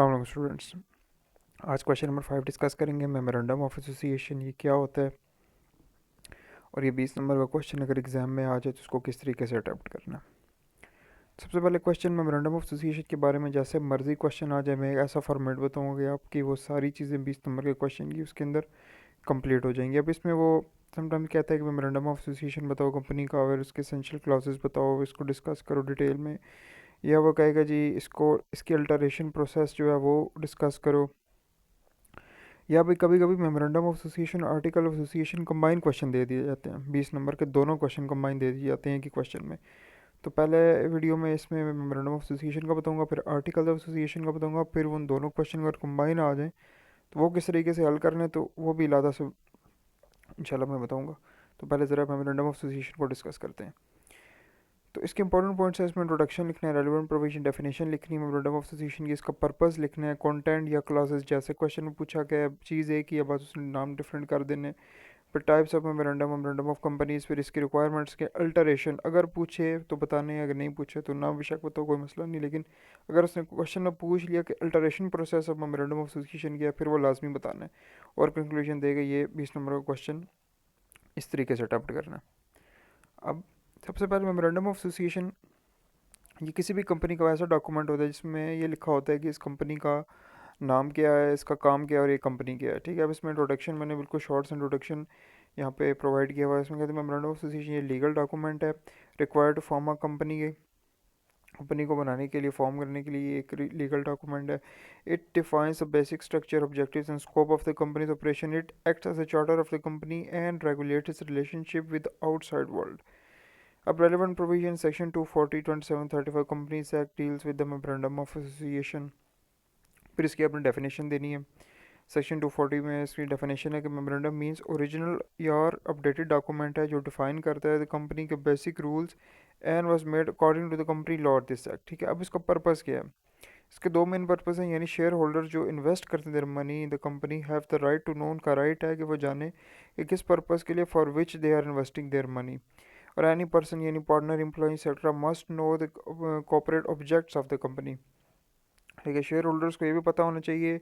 अस्सलाम स्टूडेंट्स। आज question number 5 discuss करेंगे। मेमोरेंडम ऑफ एसोसिएशन ये क्या होता है और ये 20 नंबर का क्वेश्चन अगर एग्जाम में आ जाए तो उसको किस तरीके से अटेम्प्ट करना है। सबसे पहले क्वेश्चन मेमोरेंडम ऑफ एसोसिएशन के बारे में जैसे मर्जी क्वेश्चन आ जाए, मैं एक ऐसा फॉर्मेट बताऊंगा कि आपकी वो सारी चीज़ें 20 नंबर के क्वेश्चन की उसके अंदर कंप्लीट हो जाएंगी। अब इसमें वो समटाइम कहता है कि मेमोरेंडम ऑफ एसोसिएशन बताओ कंपनी का और उसके एसेंशियल क्लॉजेस बताओ, इसको डिस्कस करो डिटेल में। या वो कहेगा जी इसको इसकी अल्टरेशन प्रोसेस जो है वो डिस्कस करो। या भाई कभी कभी memorandum of association article of association combine question दे दिए जाते हैं। 20 नंबर के दोनों क्वेश्चन कंबाइन दे दिए जाते हैं कि क्वेश्चन में। तो पहले वीडियो में इसमें मेमोरेंडम ऑफ एसोसिएशन का बताऊंगा, फिर आर्टिकल ऑफ एसोसिएशन का बताऊंगा, फिर उन दोनों क्वेश्चन अगर कंबाइन आ जाए तो वो किस तरीके से हल करने तो वो भी लादा से इंशाल्लाह मैं बताऊंगा। तो पहले ज़रा मेमोरेंडम ऑफ एसोसिएशन को डिस्कस करते हैं। तो इसके इंपॉर्टेंट पॉइंट्स है, इसमें इंट्रोडक्शन लिखना है, रेलिवेंट प्रोविजन डेफिनेशन लिखनी है मेमोरेंडम ऑफ एसोसिएशन की, इसका पर्पस लिखना है, कंटेंट या क्लॉजेस जैसे क्वेश्चन में पूछा गया है चीज़ एक ही है बस उसने नाम डिफरेंट कर देने। फिर types of memorandum, memorandum of companies, फिर इसकी रिक्वायरमेंट्स के अल्टरेशन, अगर पूछे तो बताने हैं, अगर नहीं पूछे तो ना बेशक बताओ कोई मसला नहीं, लेकिन अगर उसने क्वेश्चन में पूछ लिया कि alteration process of memorandum of association किया फिर वो लाजमी बताना है और कंक्लूजन देगा। ये 20 नंबर का क्वेश्चन इस तरीके से अटेम्प्ट करना है। अब सबसे पहले मेमोरेंडम ऑफ एसोसिएशन ये किसी भी कंपनी का ऐसा डॉक्यूमेंट होता है जिसमें ये लिखा होता है कि इस कंपनी का नाम क्या है, इसका काम क्या है और ये कंपनी क्या है। ठीक है, अब इसमें इंट्रोडक्शन मैंने बिल्कुल शॉर्ट्स इंट्रोडक्शन यहाँ पे प्रोवाइड किया हुआ है। इसमें कहते हैं मेमोरेंडम ऑफ एसोसिएशन ये लीगल डॉक्यूमेंट है, required to form a company के कंपनी को बनाने के लिए फॉर्म करने के लिए एक लीगल डॉक्यूमेंट है। It defines the basic structure, objectives and scope of the company's operation. It acts as a charter of the company and regulates its relationship with outside world. अब relevant provision section 240 2735 companies act deals with the memorandum of association. फिर इसकी अपनी definition देनी है। Section 240 में इसकी definition है कि मेमोरेंडम मींस ओरिजिनल या अपडेटेड डॉक्यूमेंट है जो डिफाइन करता है द कंपनी के basic rules and was made according to the company law this act. ठीक है, अब इसका पर्पस क्या है। इसके दो मेन पर्पस हैं, यानी शेयर होल्डर जो इन्वेस्ट करते हैं their money in the company have the right to know, उनका राइट है कि वो जाने कि किस पर्पस के लिए for which they are investing their money. और एनी पर्सन यानी partner employ etcetera must know the corporate objects of the company. ठीक है, शेयर होल्डर्स को ये भी पता होना चाहिए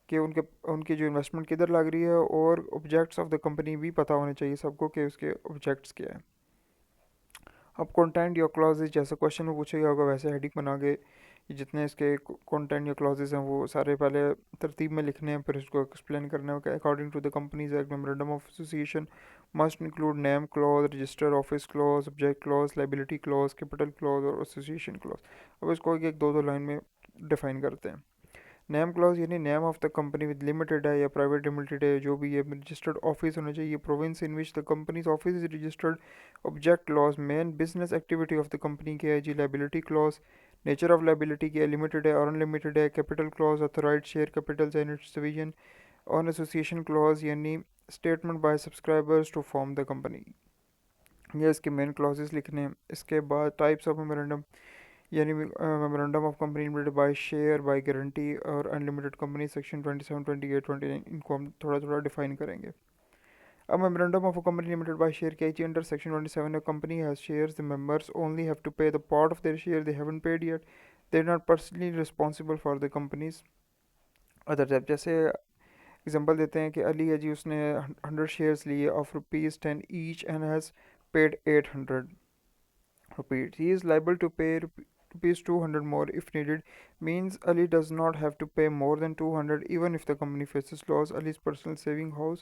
कि उनके उनकी जो इन्वेस्टमेंट किधर लग रही है और ऑब्जेक्ट्स ऑफ द कंपनी भी पता होने चाहिए सबको कि उसके ऑब्जेक्ट्स क्या है। अब कंटेंट या क्लॉजेज जैसे क्वेश्चन में पूछा गया होगा वैसे हेडिंग बना के ये जितने इसके कंटेंट या क्लॉजेज हैं वो सारे पहले तरतीब में लिखने हैं, फिर उसको एक्सप्लेन करना है। According to the companies act memorandum of association must include name clause, register office clause, object clause, liability clause, capital clause और एसोसिएशन क्लॉज। अब इसको एक एक दो दो लाइन में डिफाइन करते हैं। नेम क्लॉज यानी name of the company with limited है या प्राइवेट लिमिटेड है जो भी है, रजिस्टर्ड ऑफिस होना चाहिए province in which the company's office is registered. Object clause main business activity of the company क्या है जी। Liability clause nature of liability क्या है, लिमिटेड है और अनलिमिटेड है। Capital clause authorise share capital and its division. On association clause यानी statement by subscribers to form the company. ये इसके मेन क्लॉजेस लिखने हैं। इसके बाद टाइप्स ऑफ मेमोरेंडम यानी memorandum of company limited by share by guarantee और unlimited company section 27 28 29 इनको हम थोड़ा थोड़ा डिफाइन करेंगे। अब memorandum of company limited by share क्या है, under section 27 company has shares the members only have to pay the part of their share they haven't paid yet, they are not personally responsible for the company's other debt. जैसे example देते हैं कि अली है जी उसने 100 shares लिए of rupees 10 each and has paid 800 rupees. He is liable to pay rupees 200 more if needed. Means Ali does not have to pay more than 200 even if the company faces loss. Ali's personal saving house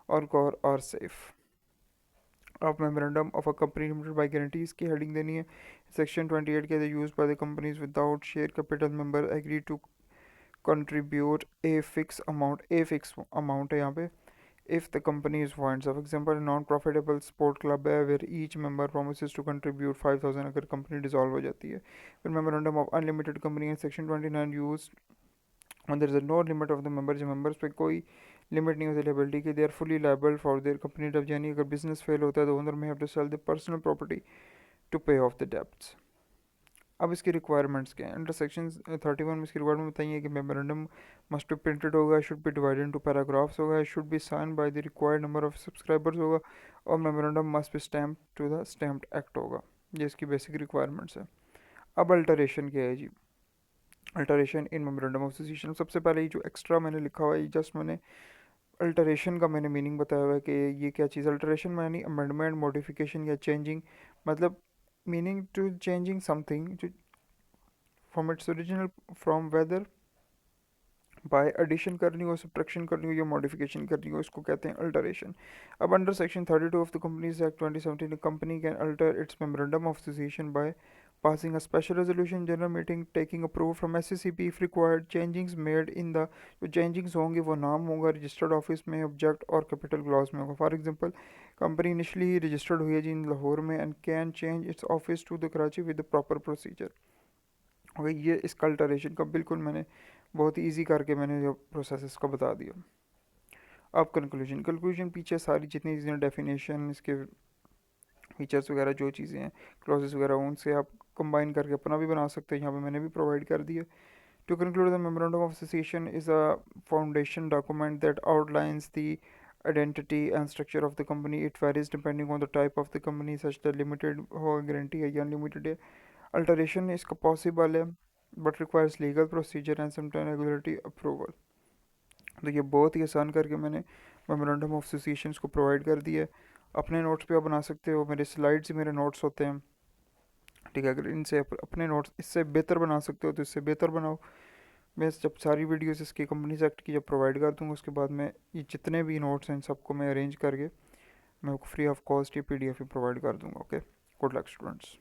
or car are safe. अब memorandum of a company limited by guarantees की heading देनी है। Section 28 के use by the companies without share capital member agree to contribute a fix amount है यहाँ पे if the company is finds. For example, a non-profitable sport club है where each member promises to contribute 5000 अगर company dissolve हो जाती है। फिर memorandum of unlimited company है section 29 use and there is no limit of the members, members पे कोई limit नहीं होती लाइबिलिटी की। They are fully liable for their company डेब्ट, यानी अगर बिजनेस फेल होता है तो owner may have to sell the personal property to pay off the debts. अब इसकी रिक्वायरमेंट्स क्या हैं। अंडर सेक्शन 31 में इसकी रिक्वायरमेंट बताइए कि मेमोरेंडम मस्ट बी प्रिंटेड होगा, should be divided into paragraphs होगा, should be sign by the required number of subscribers होगा और memorandum must be stamp to the stamped act होगा। ये इसकी बेसिक रिक्वायरमेंट्स है। अब अल्टरेशन क्या है जी। Alteration in memorandum of association. सबसे पहले ये जो एक्स्ट्रा मैंने लिखा हुआ है, जस्ट मैंने अल्टरेशन का मैंने मीनिंग बताया हुआ है कि ये क्या चीज़। अल्टरेशन यानी अमेंडमेंट, मॉडिफिकेशन या चेंजिंग, मतलब meaning to changing something from its original, from whether by addition करनी हो, सब्ट्रैक्शन करनी हो या मॉडिफिकेशन करनी हो, इसको कहते हैं अल्टरेशन। अब under section 32 of the companies act 2017, company can alter its memorandum of association by passing a special resolution general meeting taking approval from SCCP if required, changings made in the, जो changings होंगे वो नाम होगा, registered office में, object और capital clause में होगा। For example, company initially registered हुई है जी लाहौर में and can change its office to the Karachi with the proper procedure. और ये इसका अल्टरेशन का बिल्कुल मैंने बहुत ही ईजी करके मैंने जो प्रोसेस इसका बता दिया। अब कंक्लूजन पीछे सारी जितनी चीज़ें, डेफिनेशन, इसके फीचर्स वगैरह जो चीज़ें हैं, क्लॉजेस वगैरह, उनसे आप कंबाइन करके अपना भी बना सकते हैं। यहाँ पे मैंने भी प्रोवाइड कर दिया। To conclude, the memorandum of association is a foundation document that outlines the identity and structure of the company. It varies depending on the type of the company, such that limited हो, guarantee है या unlimited है। Alteration इसका possible है but requires legal procedure and sometimes regulatory approval। तो ये बहुत ही आसान करके मैंने मेमोरेंडम ऑफ एसोसिएशंस को प्रोवाइड कर दिया है। अपने नोट्स पे आप बना सकते हो, मेरे स्लाइड्स ही मेरे नोट्स होते हैं, ठीक है। अगर इनसे अपने नोट्स इससे बेहतर बना सकते हो तो इससे बेहतर बनाओ। मैं जब सारी वीडियोस इसकी कंपनीज एक्ट की जब प्रोवाइड कर दूँगा, उसके बाद मैं ये जितने भी नोट्स हैं इन सबको मैं अरेंज करके मैं फ्री ऑफ कॉस्ट ये PDF ही प्रोवाइड कर दूँगा। Okay, good luck students.